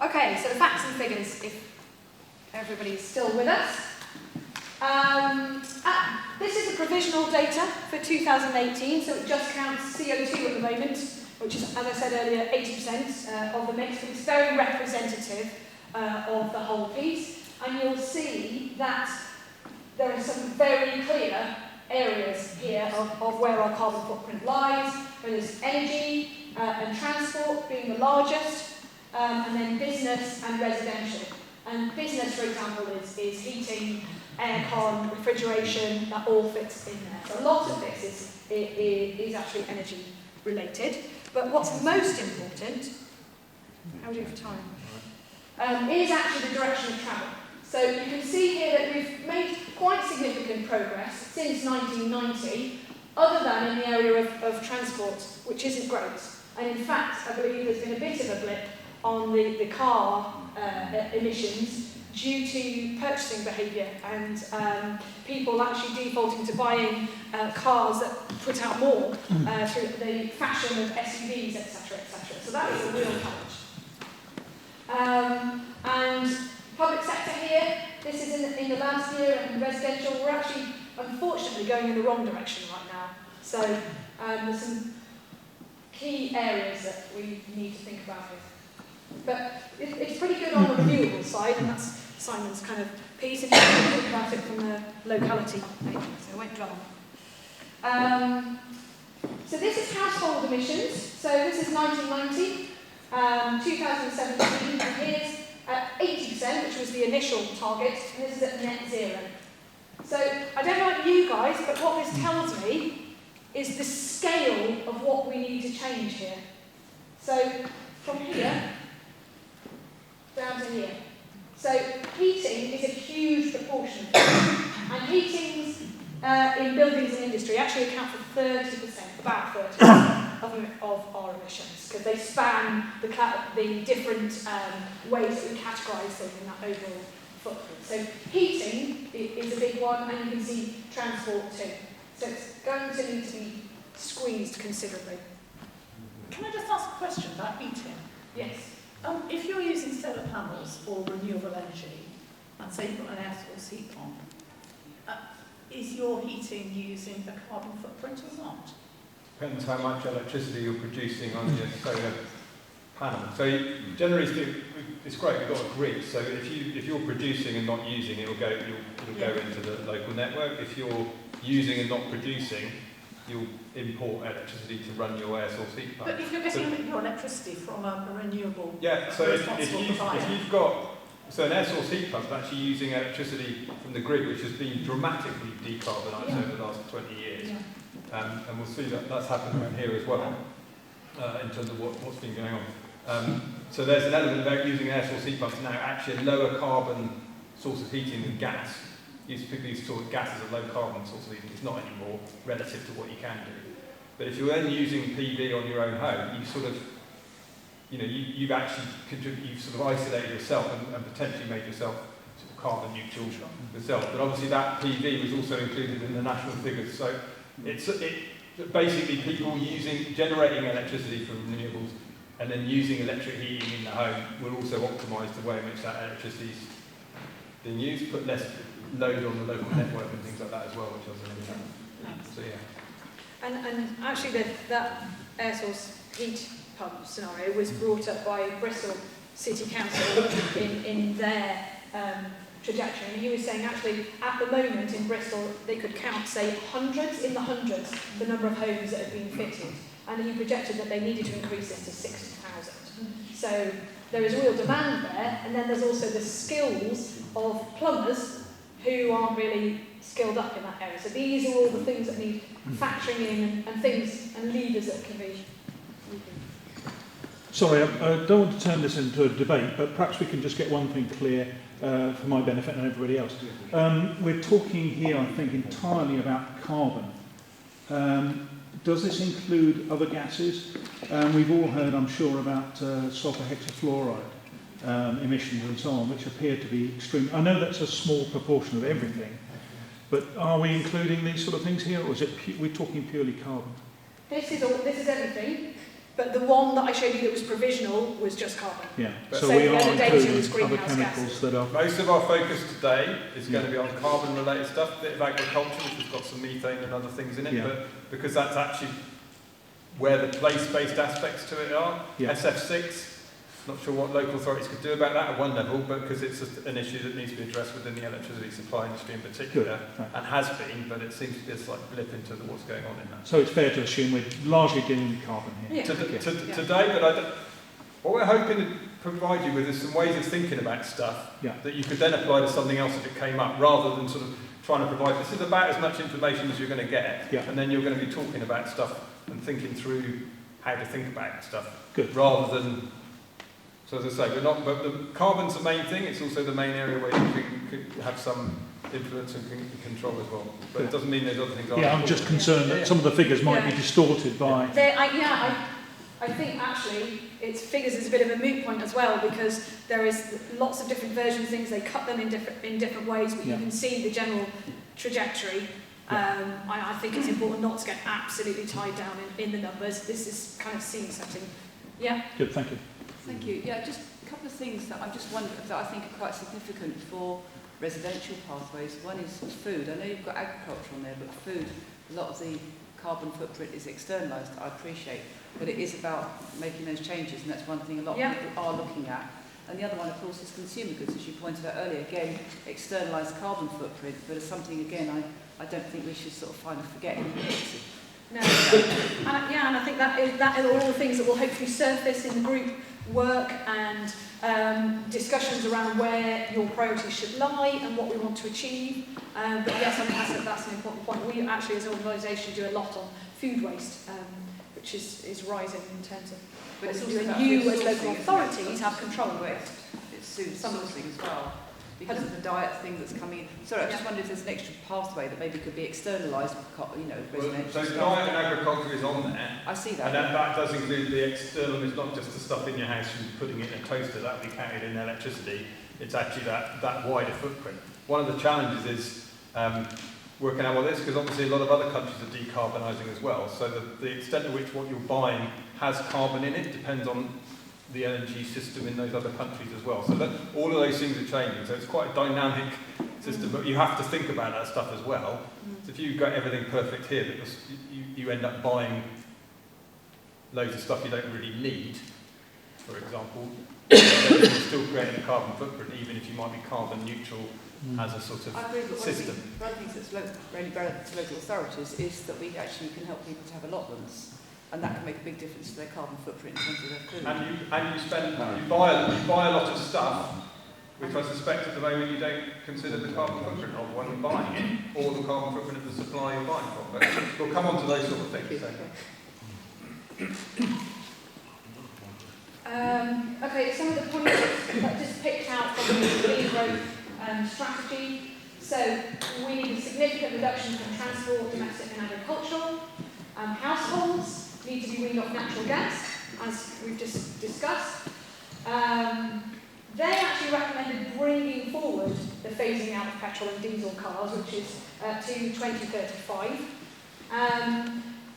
Okay, so the facts and figures, if everybody's still with us. This is the provisional data for 2018, so it just counts CO2 at the moment, which is, as I said earlier, 80% of the mix, but it's very representative of the whole piece. And you'll see that there are some very clear areas here of where our carbon footprint lies. There's energy and transport being the largest, and then business and residential. And business, for example, is heating, aircon, refrigeration, that all fits in there. So a lot of this is actually energy related. But what's most important, how are we doing for time, is actually the direction of travel. So you can see here that we've made quite significant progress since 1990, other than in the area of transport, which isn't great. And in fact, I believe there's been a bit of a blip on the car emissions due to purchasing behaviour and people actually defaulting to buying cars that put out more through the fashion of SUVs, etc., etc. So that is a real challenge. And public sector here, this is in the last year, and residential, we're actually, unfortunately, going in the wrong direction right now. So there's some key areas that we need to think about here. But it's pretty good on the renewable side, and that's Simon's kind of piece, if you can think about it from the locality nature, so I won't dwell on it. So this is household emissions. So this is 1990, 2017, and here's at 80%, which was the initial target, and this is at net zero. So I don't know about you guys, but what this tells me is the scale of what we need to change here. So from here down to here. So heating is a huge proportion of this. And heatings in buildings and industry actually account for 30%, about 30% of our emissions, because they span the different ways that we categorise them in that overall footprint. So heating is a big one, and you can see transport too. So it's going to need to be squeezed considerably. Can I just ask a question about heating? Yes. If you're using solar panels or renewable energy, and say you've got an air source heat pump, is your heating using a carbon footprint or not? Depends how much electricity you're producing on your solar panel. So generally speaking, it's great, we've got a grid, so if you're producing and not using, it'll go into the local network. If you're using and not producing, you'll import electricity to run your air source heat pump. But if you're getting your electricity from a renewable, so if you've got an air source heat pump actually using electricity from the grid, which has been dramatically decarbonised over the last 20 years, and we'll see that that's happened around here as well, in terms of what's been going on. So there's an element about using air source heat pumps now actually a lower carbon source of heating than gas. People used to talk gas as a low carbon source of heating. It's not anymore relative to what you can do. But if you're then using PV on your own home, you sort of, you've actually you've sort of isolated yourself and potentially made yourself sort of carbon neutral yourself. But obviously that PV was also included in the national figures. So it's basically people generating electricity from renewables and then using electric heating in the home will also optimise the way in which that electricity is being used, put less load on the local network and things like that as well, which I was so yeah. And actually that air source heat pump scenario was brought up by Bristol City Council in their trajectory, and he was saying actually at the moment in Bristol they could count, say, in the hundreds, the number of homes that had been fitted, and he projected that they needed to increase this to 60,000. So there is real demand there, and then there's also the skills of plumbers who aren't really skilled up in that area. So these are all the things that need factoring in and things and levers that can be. Sorry, I don't want to turn this into a debate, but perhaps we can just get one thing clear for my benefit and everybody else. We're talking here, I think, entirely about carbon. Does this include other gases? We've all heard, I'm sure, about sulfur hexafluoride emissions and so on, which appear to be extreme. I know that's a small proportion of everything, but are we including these sort of things here, or is it we're talking purely carbon? This is everything. But the one that I showed you that was provisional was just carbon. Yeah, But- so So we the are other data was including other greenhouse chemicals gases. that are... Most of our focus today is going to be on carbon-related stuff, a bit of agriculture, which has got some methane and other things in it, Yeah. but because that's actually where the place-based aspects to it are. Yeah. SF6, not sure what local authorities could do about that at one level, but because it's an issue that needs to be addressed within the electricity supply industry in particular, Good. and has been, but it seems to be a slight blip into what's going on in that. So it's fair to assume we're largely dealing with carbon here. Yeah. Today, but what we're hoping to provide you with is some ways of thinking about stuff Yeah. that you could then apply to something else if it came up, rather than sort of trying to provide, this is about as much information as you're going to get, Yeah. and then you're going to be talking about stuff and thinking through how to think about stuff, Good. rather than, so as I say, we're not, but the carbon's the main thing, it's also the main area where you could have some influence and control as well, but it doesn't mean there's other things aren't Yeah, I'm just important. concerned Yeah, that yeah. some of the figures might be Yeah. distorted by... I think actually it's figures is a bit of a moot point as well, because there is lots of different versions of things. They cut them in different ways, but Yeah. you can see the general trajectory. I think it's important not to get absolutely tied down in the numbers. This is kind of scene setting. Yeah. Good, thank you. Thank you. Yeah, just a couple of things that I just wonder that I think are quite significant for residential pathways. One is food. I know you've got agriculture on there, but food, a lot of the carbon footprint is externalised, I appreciate, but it is about making those changes, and that's one thing a lot of people are looking at. And the other one, of course, is consumer goods, as you pointed out earlier. Again, externalised carbon footprint, but it's something, again, I don't think we should sort of kind of forget. No. And I think that are all the things that will hopefully surface in the group work and discussions around where your priorities should lie and what we want to achieve. But yes, I think that's an important point. We actually, as an organisation, do a lot on food waste, which is rising in terms of But it's what also we do. about And you, food as local sourcing, isn't it? authorities, have control of it. It's food Some of sourcing as well, because of the diet thing that's coming in. Sorry, I just wondered if there's an extra pathway that maybe could be externalised, residential So stuff. diet and agriculture is on there. I see And that. that does include the external, it's not just the stuff in your house and putting it in a toaster, that would be counted in electricity. It's actually that wider footprint. One of the challenges is working out what this, because obviously a lot of other countries are decarbonising as well. So the extent to which what you're buying has carbon in it depends on the LNG system in those other countries as well. So that all of those things are changing. So it's quite a dynamic system, but you have to think about that stuff as well. So if you've got everything perfect here, that you end up buying loads of stuff you don't really need, for example, then you're still creating a carbon footprint, even if you might be carbon neutral as a sort of I agree, but system. one of the things that's really relevant to local authorities is that we actually can help people to have allotments, and that can make a big difference to their carbon footprint in terms of their food. And you buy a lot of stuff, which I suspect at the moment you don't consider the carbon footprint of when you're buying it, or the carbon footprint of the supply you're buying from. But we'll come on to those sort of things. Okay, some of the points that just picked out from the green growth strategy. So we need a significant reduction from transport, domestic and agricultural. Households need to be weaned off natural gas, as we've just discussed. They actually recommended bringing forward the phasing out of petrol and diesel cars, which is to 2035.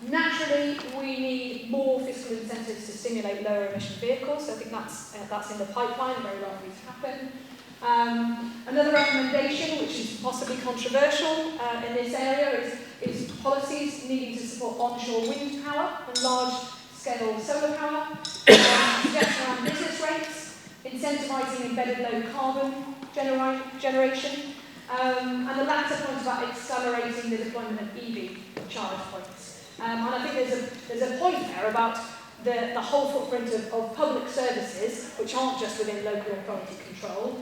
Naturally, we need more fiscal incentives to stimulate lower emission vehicles. So I think that's in the pipeline, very likely to happen. Another recommendation, which is possibly controversial in this area, is policies needing to support onshore wind power and large-scale solar power, suggestion around business rates, incentivising embedded low-carbon generation, and the latter point about accelerating the deployment of EV charge points. And I think there's a point there about the whole footprint of public services, which aren't just within local authority control,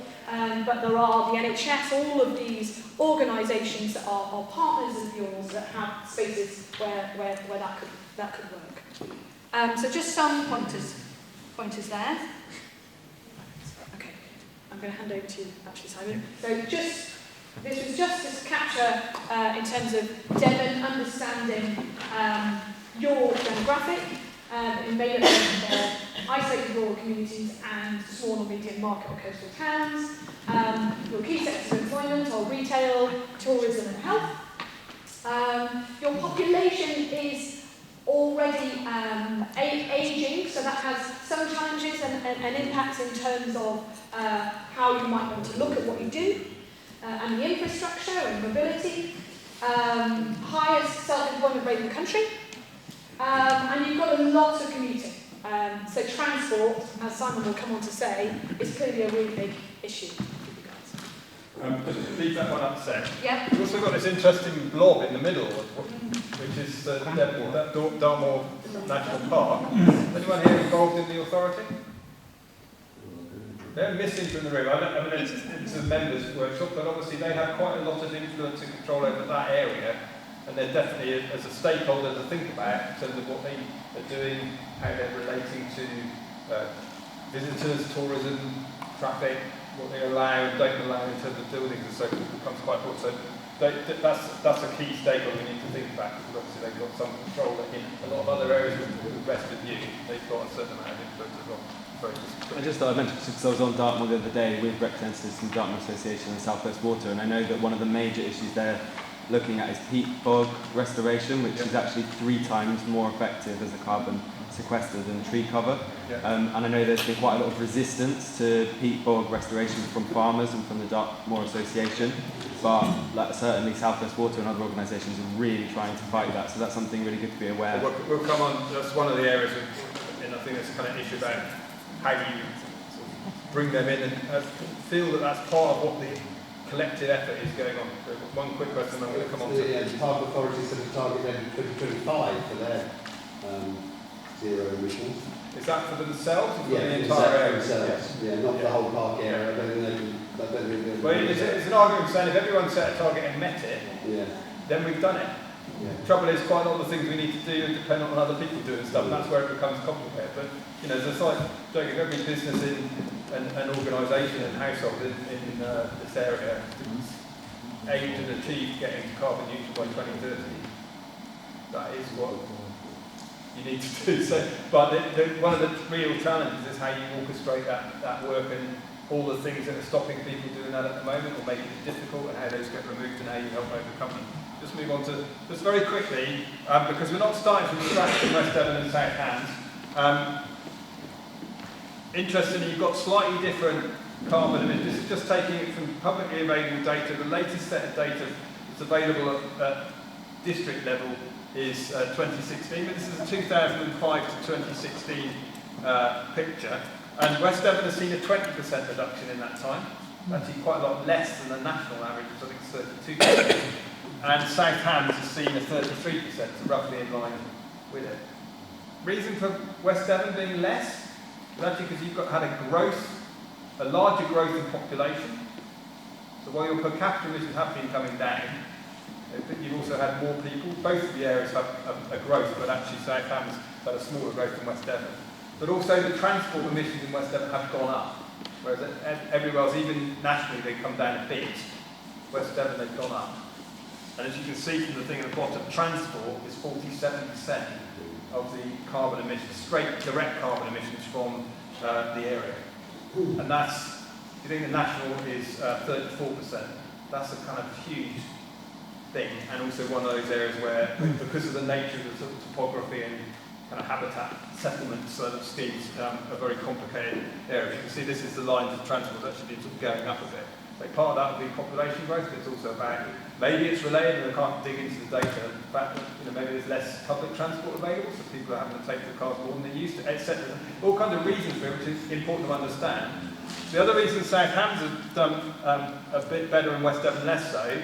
but there are the NHS, all of these organisations that are partners of yours that have spaces where that could work. So just some pointers there. Okay, I'm going to hand over to you, actually, Simon. So this was just to capture, in terms of Devon, understanding your demographic, in made up of isolated rural communities and small or medium market or coastal towns. Your key sectors of employment are retail, tourism and health. Your population is already aging So that has some challenges and impacts in terms of how you might want to look at what you do, and the infrastructure and mobility, highest self-employment rate in the country, and you've got a lot of commuting. So transport, as Simon will come on to say, is clearly a really big issue for you guys. Just leave that one up a sec. Yeah. We've also got this interesting blob in the middle, which is Dartmoor National Park. Anyone here involved in the authority? They're missing from the room. I mean, it's a members' workshop, but obviously they have quite a lot of influence and control over that area, and they're definitely, as a stakeholder, to think about in terms of what they are doing, how they're relating to visitors, tourism, traffic, what they allow and don't allow in terms of buildings and so forth becomes quite important. So that's a key stakeholder we need to think about, because obviously they've got some control in a lot of other areas with the rest of you. They've got a certain amount of influence as well. I just thought I'd mention, because I was on Dartmoor the other day with representatives from Dartmoor Association and South West Water, and I know that one of the major issues they're looking at is peat bog restoration, which is actually 3 times more effective as a carbon sequester than tree cover. And I know there's been quite a lot of resistance to peat bog restoration from farmers and from the Dartmoor Association, but certainly South West Water and other organisations are really trying to fight that, so that's something really good to be aware of. We'll come on, that's one of the areas, and I think there's a kind of issue about how you sort of bring them in and feel that that's part of what the collective effort is going on. So one quick question, I'm going to come on to the park authorities sort of target then 2025 for their zero emissions. Is that for themselves or for the Yeah, entire area? themselves. Yeah, not the whole park area. I don't think they can. Well, it's an argument saying if everyone set a target and met it, then we've done it. The trouble is, quite a lot of the things we need to do are dependent on other people doing stuff, and that's where it becomes complicated. But you know, there's like every business and organisation and household in this area aim to achieve getting carbon neutral by 2030. That is what you need to do. So, but one of the real challenges is how you orchestrate that work and all the things that are stopping people doing that at the moment, or making it difficult, and how those get removed and how you help overcome them. Just move on to, just very quickly, because we're not starting from scratch in West Devon and South Hants. Interestingly, you've got slightly different carbon emissions. This is just taking it from publicly available data. The latest set of data that's available at district level is 2016, but this is a 2005 to 2016 picture. And West Devon has seen a 20% reduction in that time. Actually quite a lot less than the national average, which I think is 32%. And South Hants has seen a 33%, so roughly in line with it. Reason for West Devon being less is actually because you've had a larger growth in population. So while your per capita emissions have been coming down, you've also had more people. Both of the areas have a growth, but actually South Hants had a smaller growth than West Devon. But also the transport emissions in West Devon have gone up, whereas everywhere else, even nationally, they come down a bit. West Devon, they've gone up. And as you can see from the thing at the bottom, transport is 47% of the carbon emissions, straight direct carbon emissions from the area. And that's, you think the national is 34%. That's a kind of huge thing, and also one of those areas where, because of the nature of the sort of topography and kind of habitat settlement schemes, a very complicated area. You can see this is the lines of transport that's actually been sort of going up a bit. So part of that would be population growth, but it's also about, maybe it's related, and I can't dig into the data, the fact that maybe there's less public transport available, so people are having to take the cars more than they used to, etc. All kinds of reasons for it, which is important to understand. The other reason South Hants have done a bit better and West Devon less so,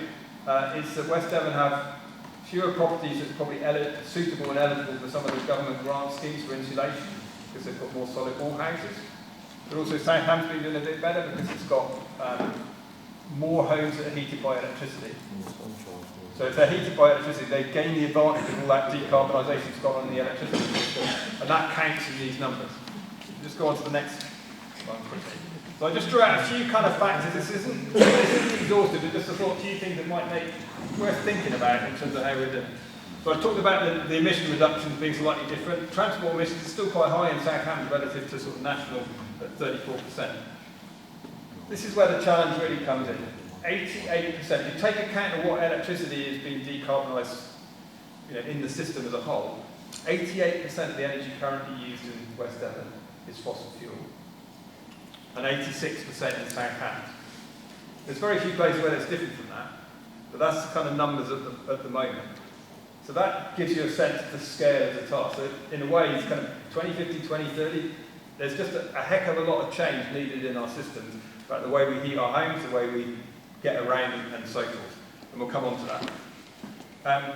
is that West Devon have fewer properties that are probably suitable and eligible for some of the government grant schemes for insulation, because they've got more solid wall houses. But also South Hants been doing a bit better because it's got more homes that are heated by electricity. So if they're heated by electricity, they gain the advantage of all that decarbonisation that's gone on in the electricity system, and that counts in these numbers. Just go on to the next one quickly. So I just drew out a few kind of factors. This isn't exhaustive, but just a few things that might make worth thinking about in terms of how we're doing. So I talked about the emission reductions being slightly different. Transport emissions are still quite high in South Hants relative to sort of national at 34%. This is where the challenge really comes in. 88%. You take account of what electricity is being decarbonised in the system as a whole. 88% of the energy currently used in West Devon is fossil fuel, and 86% in Southampton. There's very few places where it's different from that, but that's the kind of numbers at the moment. So that gives you a sense of the scale of the task. So in a way, it's kind of 2050, 2030, there's just a heck of a lot of change needed in our systems about the way we heat our homes, the way we get around and so forth. And we'll come on to that.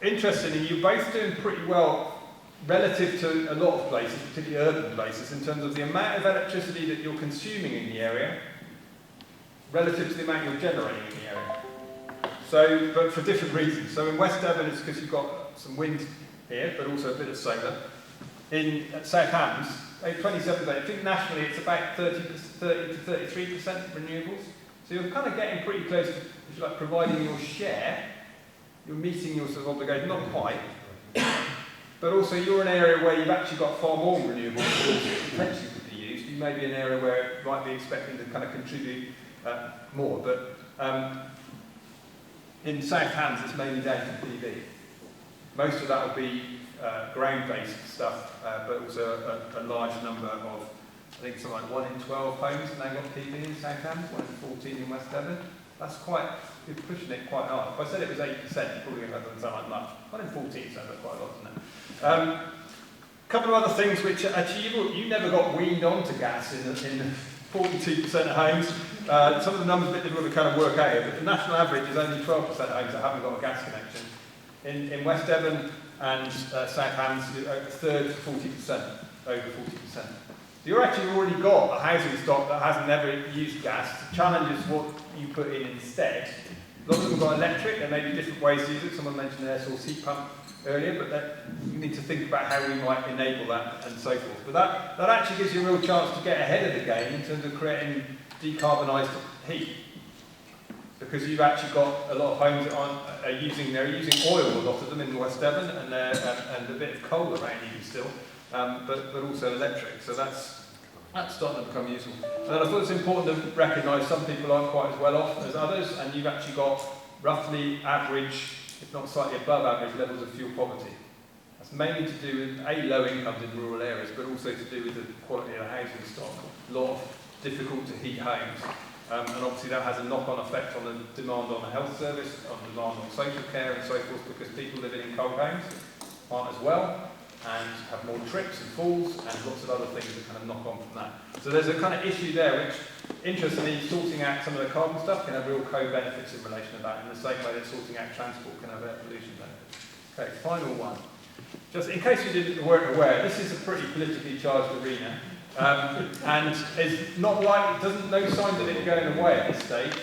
Interestingly, you're both doing pretty well relative to a lot of places, particularly urban places, in terms of the amount of electricity that you're consuming in the area relative to the amount you're generating in the area. So, but for different reasons. So in West Devon, it's because you've got some wind here, but also a bit of solar. In Southampton, 27%, I think nationally it's about 30 to 33% renewables. So you're kind of getting pretty close to, if you like, providing your share. You're meeting your sort of obligation, not quite. But also you're an area where you've actually got far more renewables that potentially could be used. You may be an area where it might be expecting to kind of contribute more. But in Southampton, it's mainly down to PV. Most of that will be ground-based stuff, but also a large number of, I think something like 1 in 12 homes have now got PV in Southampton, 1 in 14 in West Devon. That's quite, you're pushing it quite hard. If I said it was 8%, you probably would have done sound like much. 1 in 14 sounds like quite a lot, doesn't it? A couple of other things which actually you never got weaned onto gas in 42% of homes. Some of the numbers are a bit difficult to kind of work out here, but the national average is only 12% of homes that haven't got a gas connection. In West Devon and Southampton, a third, 40%, over 40%. So you're actually already got a housing stock that hasn't never used gas. The challenge is what you put in instead. A lot of them got electric, there may be different ways to use it. Someone mentioned an air source heat pump earlier, but you need to think about how we might enable that and so forth. But that actually gives you a real chance to get ahead of the game in terms of creating decarbonised heat. Because you've actually got a lot of homes that they're using oil, a lot of them in West Devon, and a bit of coal around even still, but also electric. So that's starting to become useful. And then I thought it's important to recognise some people aren't quite as well off as others, and you've actually got roughly average, if not slightly above average, levels of fuel poverty. That's mainly to do with low incomes in rural areas, but also to do with the quality of the housing stock. A lot of difficult to heat homes. And obviously that has a knock-on effect on the demand on the health service, on the demand on social care and so forth, because people living in cold homes aren't as well and have more trips and falls and lots of other things that kind of knock on from that. So there's a kind of issue there which, interestingly, sorting out some of the carbon stuff can have real co-benefits in relation to that, in the same way that sorting out transport can have air pollution benefits. Okay, final one. Just in case you weren't aware, this is a pretty politically charged arena. And it's not likely, no signs of it going away at this stage.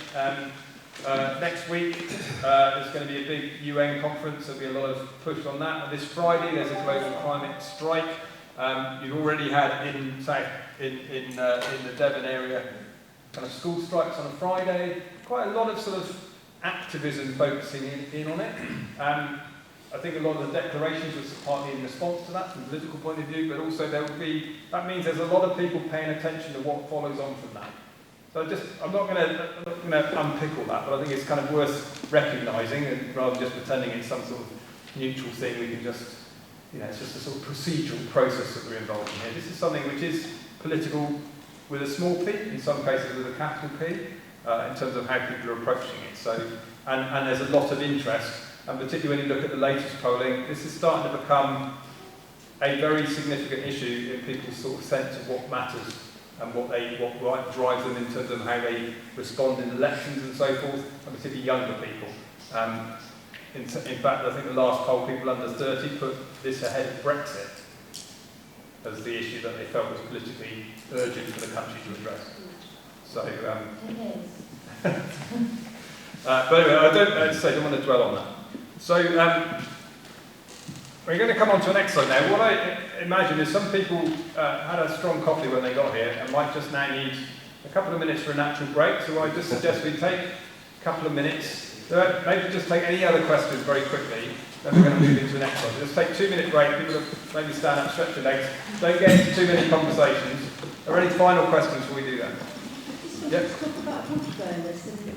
Next week, there's going to be a big UN conference. There'll be a lot of push on that. And this Friday, there's a global climate strike. You've already had in the Devon area kind of school strikes on a Friday. Quite a lot of sort of activism focusing in on it. I think a lot of the declarations were partly in response to that from a political point of view, but also that means there's a lot of people paying attention to what follows on from that. So I'm not going to unpick all that, but I think it's kind of worth recognising, and rather than just pretending it's some sort of neutral thing, we can just, it's just a sort of procedural process that we're involved in here. This is something which is political with a small p, in some cases with a capital P, in terms of how people are approaching it. So, and there's a lot of interest. And particularly when you look at the latest polling, this is starting to become a very significant issue in people's sort of sense of what matters and what drives them in terms of how they respond in elections and so forth, and particularly younger people. In fact, I think the last poll, people under 30 put this ahead of Brexit as the issue that they felt was politically urgent for the country to address. So, but anyway, I don't want to dwell on that. So, we're going to come on to an next slide now. What I imagine is some people had a strong coffee when they got here and might just now need a couple of minutes for a natural break. So I just suggest we take a couple of minutes. Maybe just take any other questions very quickly. Then we're going to move into the next one. Just take a 2-minute break. People maybe stand up, stretch your legs. Don't get into too many conversations. Are there any final questions before we do that? Yep. Talk about wood burners and the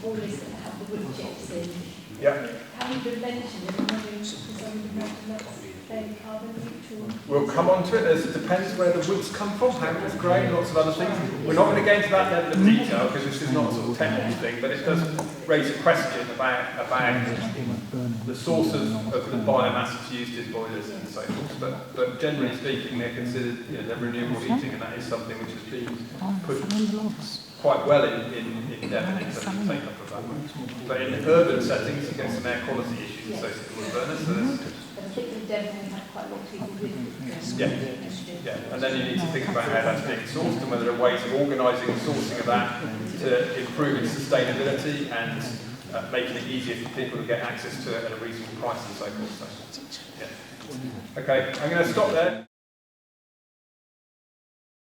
boilers that have the wood chips in. Yeah. How you been mentioning whether it's something that's fairly carbon neutral? We'll come on to it. It depends where the woods come from, how it's grown, lots of other things. We're not going to get into that level of detail because this is not a sort of technical thing, but it does raise a question about the sources of the biomass that's used in boilers and so forth. But generally speaking, they're considered, you know, they're renewable heating, and that is something which has been put quite well in Devon in terms of take up of that. But in urban settings, you get some air quality issues associated with burners. So there's, I think in Devon we have quite a lot of people with yeah, and then you need to think about how that's being sourced and whether there are ways of organising the sourcing of that to improve its sustainability and making it easier for people to get access to it at a reasonable price and so forth. So, yeah. Okay, I'm going to stop there.